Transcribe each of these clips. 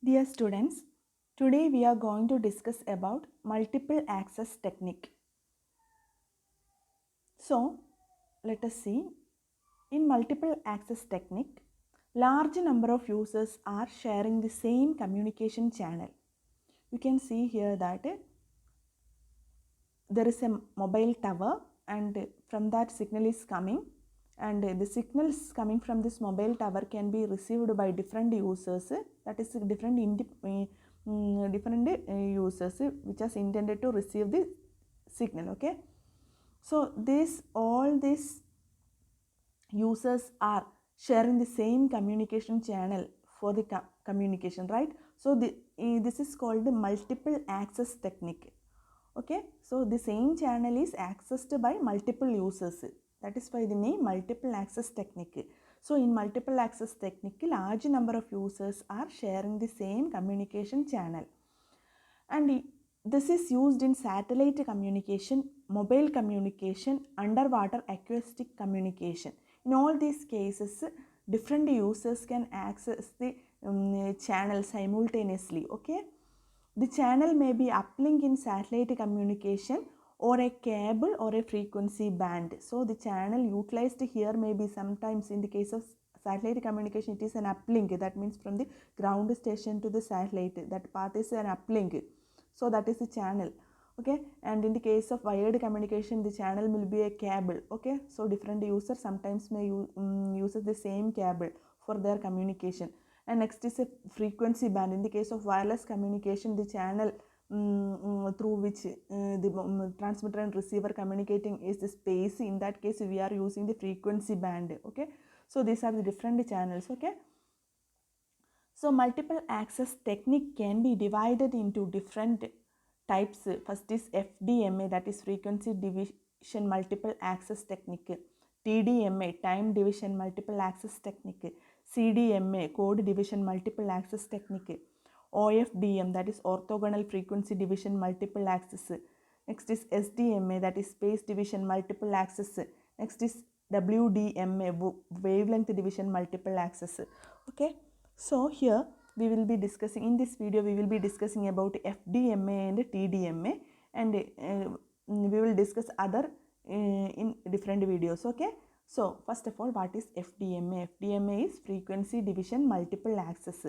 Dear students, today we are going to discuss about multiple access technique. So, let us see. In multiple access technique, large number of users are sharing the same communication channel. You can see here that there is a mobile tower and from that signal is coming, and the signals coming from this mobile tower can be received by different users, that is different users which is intended to receive the signal. Okay, so this all these users are sharing the same communication channel for the communication, right? So this is called the multiple access technique. Okay, so the same channel is accessed by multiple users, that is why the name multiple access technique. So in multiple access technique, large number of users are sharing the same communication channel, and this is used in satellite communication, mobile communication, underwater acoustic communication. In all these cases, different users can access the channel simultaneously. Okay, the channel may be uplink in satellite communication or a cable or a frequency band. So the channel utilized here may be sometimes in the case of satellite communication it is an uplink, that means from the ground station to the satellite, that path is an uplink. So that is the channel. Okay, and in the case of wired communication the channel will be a cable. Okay, so different users sometimes may use the same cable for their communication. And next is a frequency band. In the case of wireless communication, the channel through which the transmitter and receiver communicating is the space. In that case we are using the frequency band. Okay, so these are the different channels. Okay, so multiple access technique can be divided into different types. First is FDMA, that is frequency division multiple access technique. TDMA, time division multiple access technique. CDMA, code division multiple access technique. OFDM, that is orthogonal frequency division multiple access. Next is SDMA, that is space division multiple access. Next is WDMA, wavelength division multiple access. Okay, so here we will be discussing, in this video we will be discussing about FDMA and TDMA, and we will discuss other in different videos. Okay, so first of all, what is FDMA? FDMA is frequency division multiple access.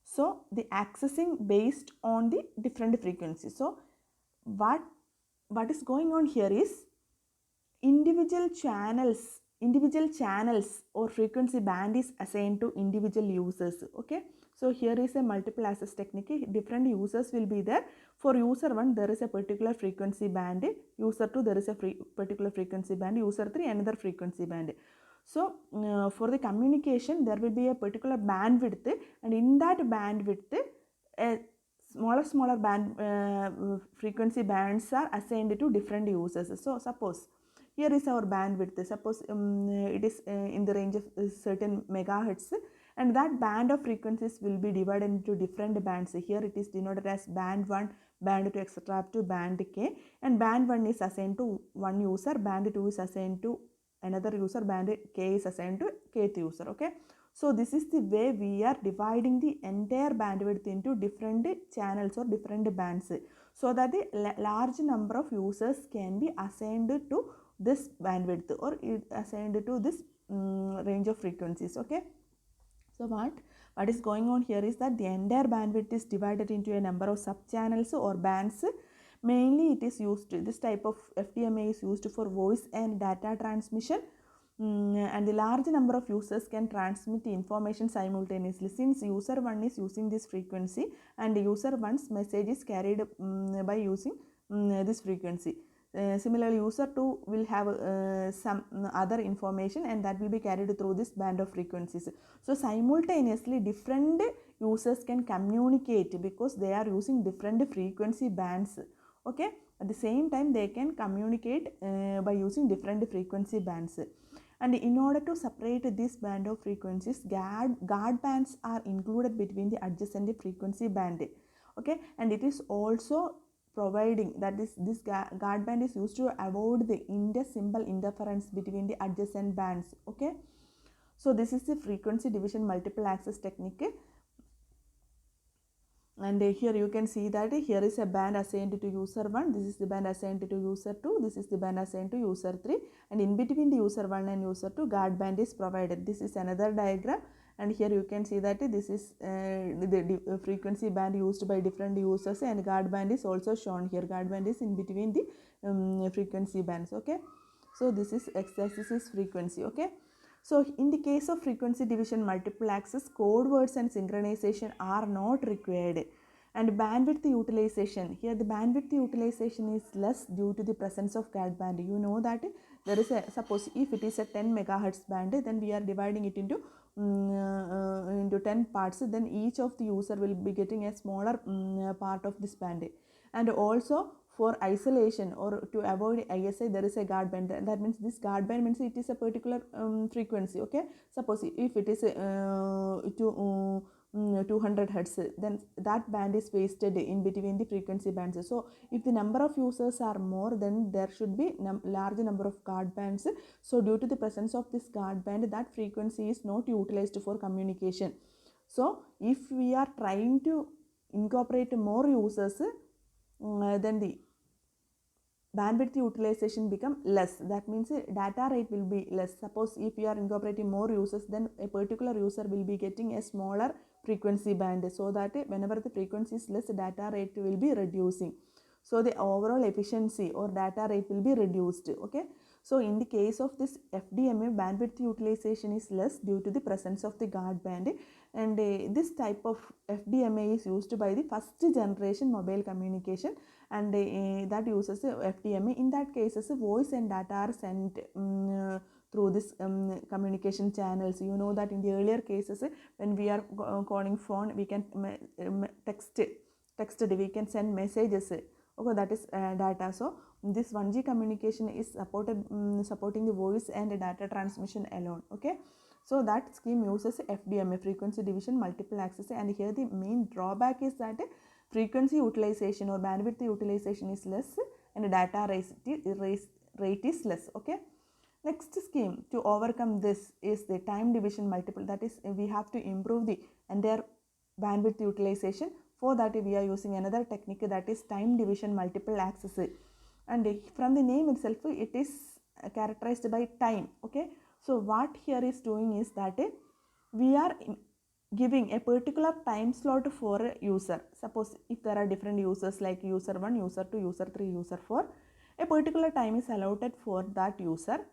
So the accessing based on the different frequencies. So what is going on here is individual channels or frequency band is assigned to individual users. Okay, so here is a multiple access technique. Different users will be there. For user 1 there is a particular frequency band, user 2 there is a particular frequency band, user 3 another frequency band. So for the communication there will be a particular bandwidth, and in that bandwidth a smaller band frequency bands are assigned to different users. So suppose here is our bandwidth. Suppose it is in the range of certain megahertz, and that band of frequencies will be divided into different bands. Here it is denoted as band 1, band 2, etc. up to band K, and band 1 is assigned to one user, band 2 is assigned to another user, band K is assigned to kth user. Okay, so this is the way we are dividing the entire bandwidth into different channels or different bands, so that the large number of users can be assigned to this bandwidth or assigned to this range of frequencies. Okay, so what is going on here is that the entire bandwidth is divided into a number of sub channels or bands. Mainly it is used, this type of FDMA is used for voice and data transmission, and the large number of users can transmit information simultaneously, since user 1 is using this frequency and user 1's message is carried by using this frequency. Similarly, user 2 will have some other information, and that will be carried through this band of frequencies. So simultaneously different users can communicate because they are using different frequency bands. Okay, at the same time they can communicate by using different frequency bands. And in order to separate this band of frequencies, guard bands are included between the adjacent frequency band. Okay, and it is also providing that this guard band is used to avoid the inter-symbol interference between the adjacent bands. Okay, so this is the frequency division multiple access technique. And here you can see that here is a band assigned to user 1, this is the band assigned to user 2, this is the band assigned to user 3, and in between the user 1 and user 2 guard band is provided. This is another diagram, and here you can see that this is the frequency band used by different users, and guard band is also shown here. Guard band is in between the frequency bands. Okay, so this is x-axis is frequency. Okay, so in the case of frequency division multiple access, code words and synchronization are not required. And bandwidth utilization, here the bandwidth utilization is less due to the presence of guard band. You know that there is a, suppose if it is a 10 megahertz band, then we are dividing it into 10 parts, then each of the user will be getting a smaller part of this band. And also for isolation or to avoid ISI, there is a guard band. That means this guard band means it is a particular frequency. Okay, suppose if it is 200 hertz, then that band is wasted in between the frequency bands. So if the number of users are more, then there should be large number of guard bands. So due to the presence of this guard band, that frequency is not utilized for communication. So if we are trying to incorporate more users, then the bandwidth utilization become less. That means data rate will be less. Suppose if you are incorporating more users, then a particular user will be getting a smaller frequency band, so that whenever the frequency is less, data rate will be reducing. So the overall efficiency or data rate will be reduced. Okay, so in the case of this FDMA, bandwidth utilization is less due to the presence of the guard band, and this type of FDMA is used by the first generation mobile communication, and that uses FDMA. In that cases, voice and data are sent through this communication channels. You know that in the earlier cases, when we are calling phone, we can text, we can send messages. Okay, that is data. So this 1G communication is supporting the voice and data transmission alone. Okay, so that scheme uses FDMA, frequency division multiple access, and here the main drawback is that frequency utilization or bandwidth utilization is less and data rate is less. Okay, next scheme to overcome this is the time division multiple. That is, we have to improve the entire bandwidth utilization. For that we are using another technique, that is time division multiple access, and from the name itself it is characterized by time. Okay, so what here is doing is that we are giving a particular time slot for a user. Suppose if there are different users like user 1, user 2, user 3, user 4, a particular time is allotted for that user,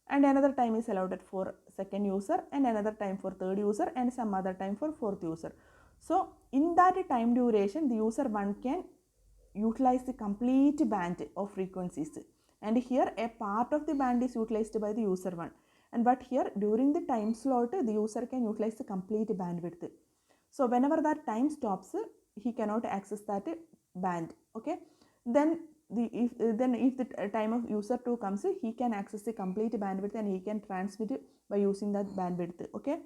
and another time is allotted for second user, and another time for third user, and some other time for fourth user. So in that time duration, the user 1 can utilize the complete band of frequencies, and here a part of the band is utilized by the user 1, and but here during the time slot the user can utilize the complete bandwidth. So whenever that time stops, he cannot access that band. Okay, then if the time of user 2 comes, he can access the complete bandwidth and he can transmit by using that bandwidth. Okay,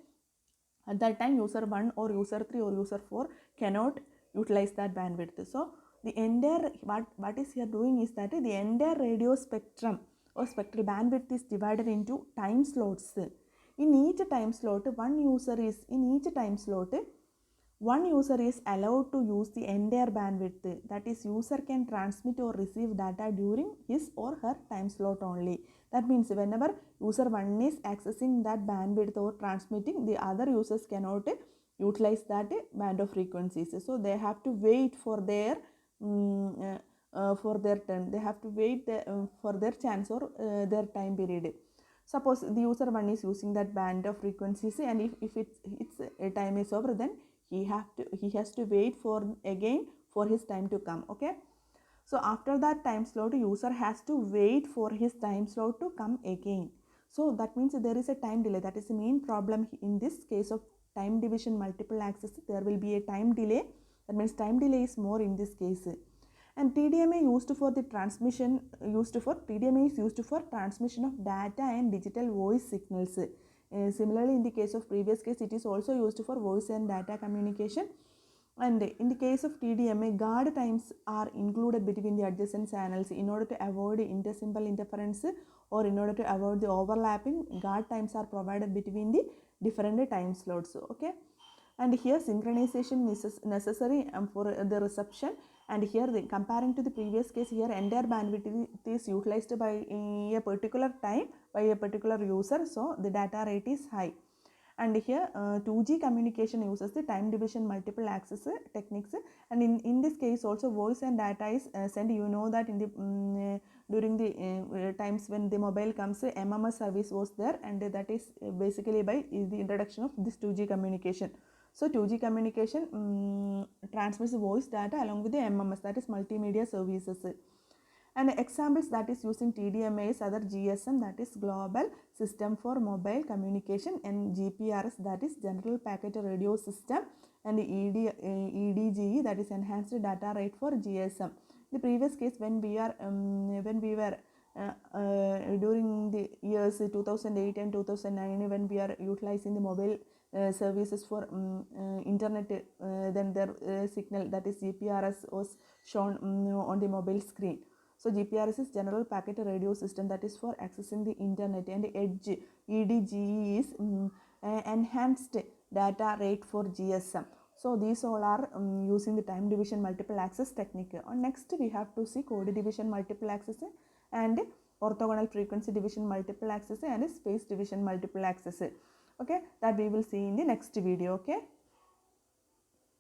at that time user 1 or user 3 or user 4 cannot utilize that bandwidth. So the entire what is here doing is that the entire radio spectrum or spectral bandwidth is divided into time slots. In each time slot, one user is allowed to use the entire bandwidth. That is, user can transmit or receive data during his or her time slot only. That means whenever user 1 is accessing that bandwidth or transmitting, the other users cannot utilize that band of frequencies. So they have to wait for their turn. They have to wait for their chance or their time period. Suppose the user 1 is using that band of frequencies, and if its time is over, then he has to wait for his time to come. Okay, so after that time slot, user has to wait for his time slot to come again. So that means there is a time delay. That is the main problem in this case of time division multiple access. There will be a time delay. That means time delay is more in this case. And TDMA is used for transmission of data and digital voice signals. Similarly, in the case of previous case, it is also used for voice and data communication. And in the case of TDMA, guard times are included between the adjacent channels in order to avoid intersymbol interference, or in order to avoid the overlapping. Guard times are provided between the different time slots. Okay, and here synchronization is necessary for the reception, and here comparing to the previous case, here entire bandwidth is utilized by a particular time by a particular user, so the data rate is high. And here 2G communication uses the time division multiple access techniques, and in this case also voice and data is sent. You know that in the during the times when the mobile comes, MMS service was there, and that is basically by the introduction of this 2G communication. So 2G communication transmits voice data along with the MMS, that is multimedia services. And examples that is using TDMA is other GSM, that is Global System for Mobile Communication, and GPRS, that is General Packet Radio System, and EDGE, that is Enhanced Data Rate for GSM. The previous case when we were during the years 2008 and 2009, when we are utilizing the mobile services for internet, then their signal, that is GPRS, was shown on the mobile screen. So GPRS is General Packet Radio System, that is for accessing the internet, and EDGE is Enhanced Data Rate for GSM. So these all are using the time division multiple access technique. Next we have to see code division multiple access and orthogonal frequency division multiple access and space division multiple access. Okay, that we will see in the next video. Okay.